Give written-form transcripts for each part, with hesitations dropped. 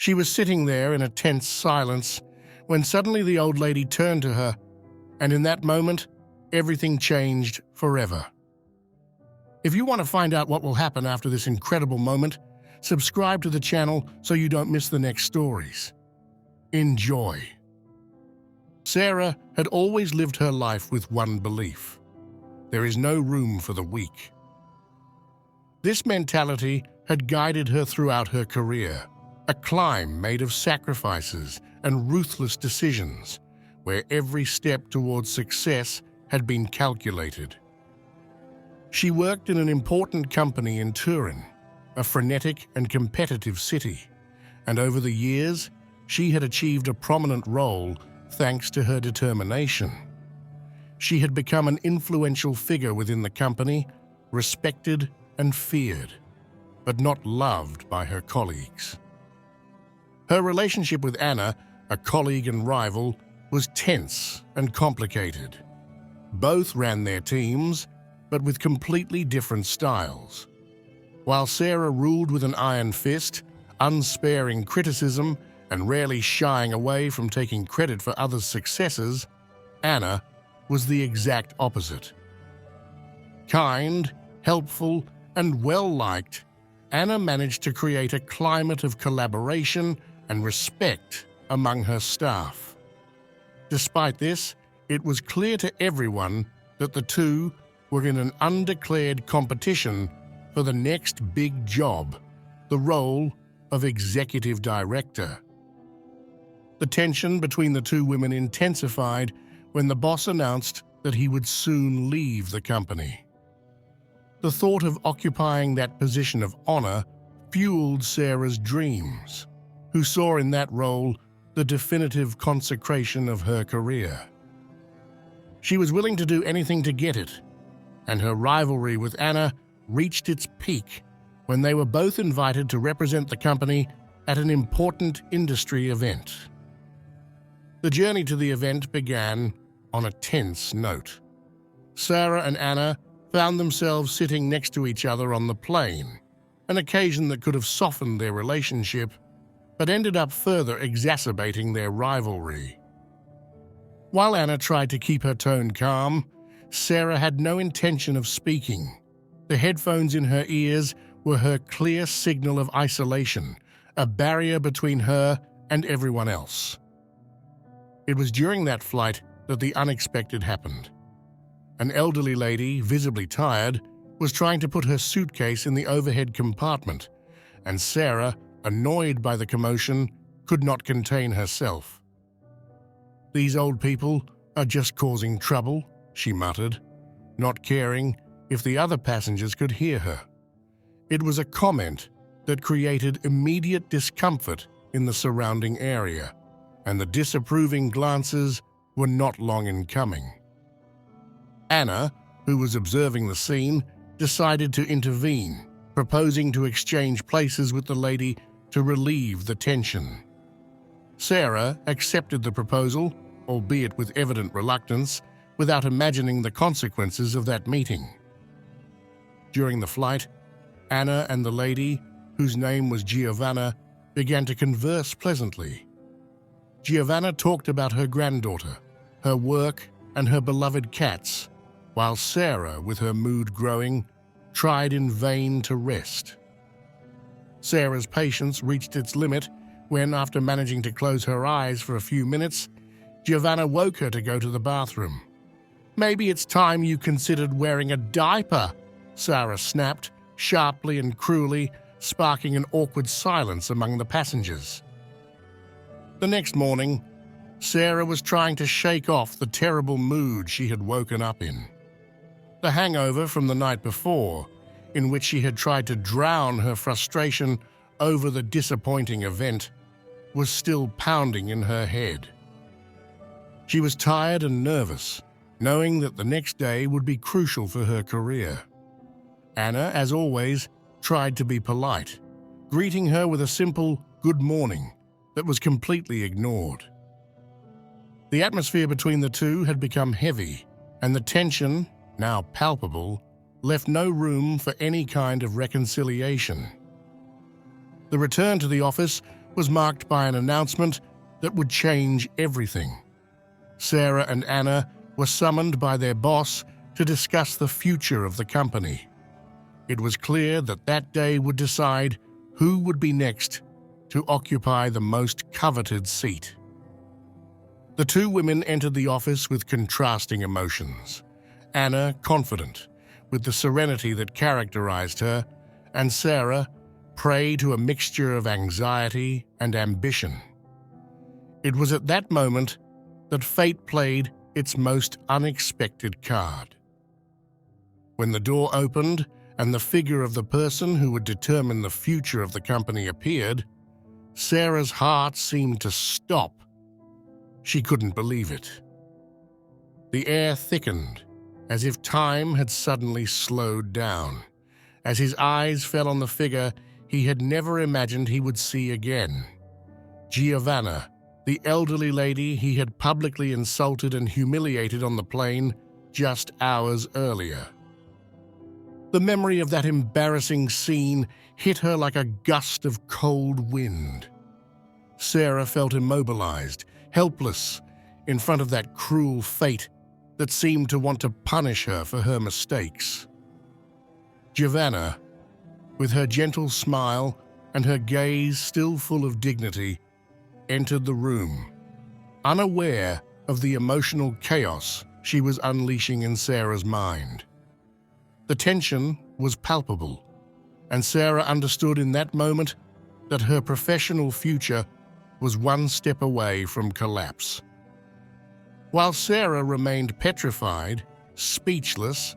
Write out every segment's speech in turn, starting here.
She was sitting there in a tense silence when suddenly the old lady turned to her, and in that moment, everything changed forever. If you want to find out what will happen after this incredible moment, subscribe to the channel so you don't miss the next stories. Enjoy. Sarah had always lived her life with one belief: there is no room for the weak. This mentality had guided her throughout her career, a climb made of sacrifices and ruthless decisions, where every step towards success had been calculated. She worked in an important company in Turin, a frenetic and competitive city, and over the years, she had achieved a prominent role thanks to her determination. She had become an influential figure within the company, respected and feared, but not loved by her colleagues. Her relationship with Anna, a colleague and rival, was tense and complicated. Both ran their teams, but with completely different styles. While Sarah ruled with an iron fist, unsparing criticism, and rarely shying away from taking credit for others' successes, Anna was the exact opposite. Kind, helpful, and well-liked, Anna managed to create a climate of collaboration and respect among her staff. Despite this, it was clear to everyone that the two were in an undeclared competition for the next big job, the role of executive director. The tension between the two women intensified when the boss announced that he would soon leave the company. The thought of occupying that position of honor fueled Sarah's dreams, who saw in that role the definitive consecration of her career. She was willing to do anything to get it, and her rivalry with Anna reached its peak when they were both invited to represent the company at an important industry event. The journey to the event began on a tense note. Sarah and Anna found themselves sitting next to each other on the plane, an occasion that could have softened their relationship, but ended up further exacerbating their rivalry. While Anna tried to keep her tone calm, Sarah had no intention of speaking. The headphones in her ears were her clear signal of isolation, a barrier between her and everyone else. It was during that flight that the unexpected happened. An elderly lady, visibly tired, was trying to put her suitcase in the overhead compartment, and Sarah, annoyed by the commotion, could not contain herself. "These old people are just causing trouble," she muttered, not caring if the other passengers could hear her. It was a comment that created immediate discomfort in the surrounding area, and the disapproving glances were not long in coming. Anna, who was observing the scene, decided to intervene, proposing to exchange places with the lady to relieve the tension. Sarah accepted the proposal, albeit with evident reluctance, without imagining the consequences of that meeting. During the flight, Anna and the lady, whose name was Giovanna, began to converse pleasantly. Giovanna talked about her granddaughter, her work, and her beloved cats, while Sarah, with her mood growing, tried in vain to rest. Sarah's patience reached its limit when, after managing to close her eyes for a few minutes, Giovanna woke her to go to the bathroom. "Maybe it's time you considered wearing a diaper," Sarah snapped, sharply and cruelly, sparking an awkward silence among the passengers. The next morning, Sarah was trying to shake off the terrible mood she had woken up in. The hangover from the night before, in which she had tried to drown her frustration over the disappointing event, was still pounding in her head. She was tired and nervous, knowing that the next day would be crucial for her career. Anna, as always, tried to be polite, greeting her with a simple "good morning" that was completely ignored. The atmosphere between the two had become heavy, and the tension, now palpable, left no room for any kind of reconciliation. The return to the office was marked by an announcement that would change everything. Sarah and Anna were summoned by their boss to discuss the future of the company. It was clear that that day would decide who would be next to occupy the most coveted seat. The two women entered the office with contrasting emotions. Anna, confident, with the serenity that characterized her, and Sarah, prey to a mixture of anxiety and ambition. It was at that moment that fate played its most unexpected card. When the door opened and the figure of the person who would determine the future of the company appeared, Sarah's heart seemed to stop. She couldn't believe it. The air thickened, as if time had suddenly slowed down, as his eyes fell on the figure he had never imagined he would see again. Giovanna, the elderly lady he had publicly insulted and humiliated on the plane just hours earlier. The memory of that embarrassing scene hit her like a gust of cold wind. Sarah felt immobilized, helpless, in front of that cruel fate that seemed to want to punish her for her mistakes. Giovanna, with her gentle smile and her gaze still full of dignity, entered the room, unaware of the emotional chaos she was unleashing in Sarah's mind. The tension was palpable, and Sarah understood in that moment that her professional future was one step away from collapse. While Sarah remained petrified, speechless,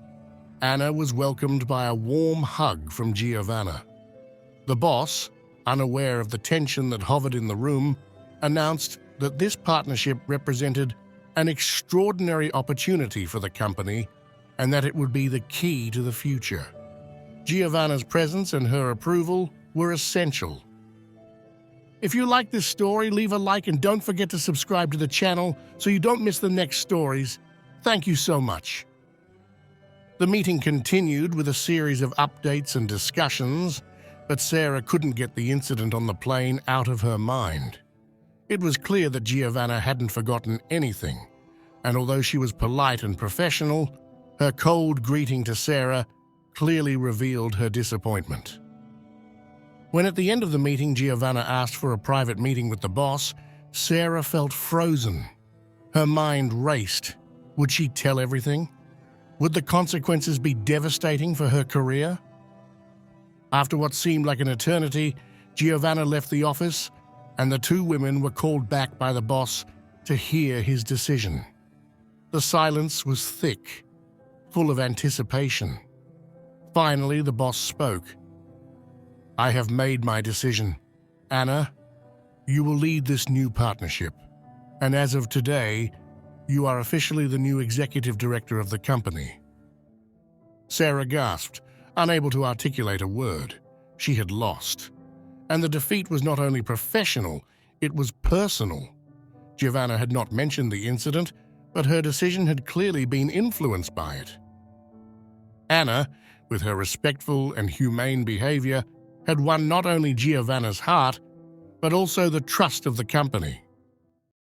Anna was welcomed by a warm hug from Giovanna. The boss, unaware of the tension that hovered in the room, announced that this partnership represented an extraordinary opportunity for the company and that it would be the key to the future. Giovanna's presence and her approval were essential. If you like this story, leave a like and don't forget to subscribe to the channel so you don't miss the next stories. Thank you so much. The meeting continued with a series of updates and discussions, but Sarah couldn't get the incident on the plane out of her mind. It was clear that Giovanna hadn't forgotten anything, and although she was polite and professional, her cold greeting to Sarah clearly revealed her disappointment. When at the end of the meeting Giovanna asked for a private meeting with the boss, Sarah felt frozen. Her mind raced. Would she tell everything? Would the consequences be devastating for her career? After what seemed like an eternity, Giovanna left the office, and the two women were called back by the boss to hear his decision. The silence was thick, full of anticipation. Finally, the boss spoke. "I have made my decision. Anna, you will lead this new partnership, and as of today, you are officially the new executive director of the company." Sarah gasped, unable to articulate a word. She had lost. And the defeat was not only professional, it was personal. Giovanna had not mentioned the incident, but her decision had clearly been influenced by it. Anna, with her respectful and humane behavior, had won not only Giovanna's heart, but also the trust of the company.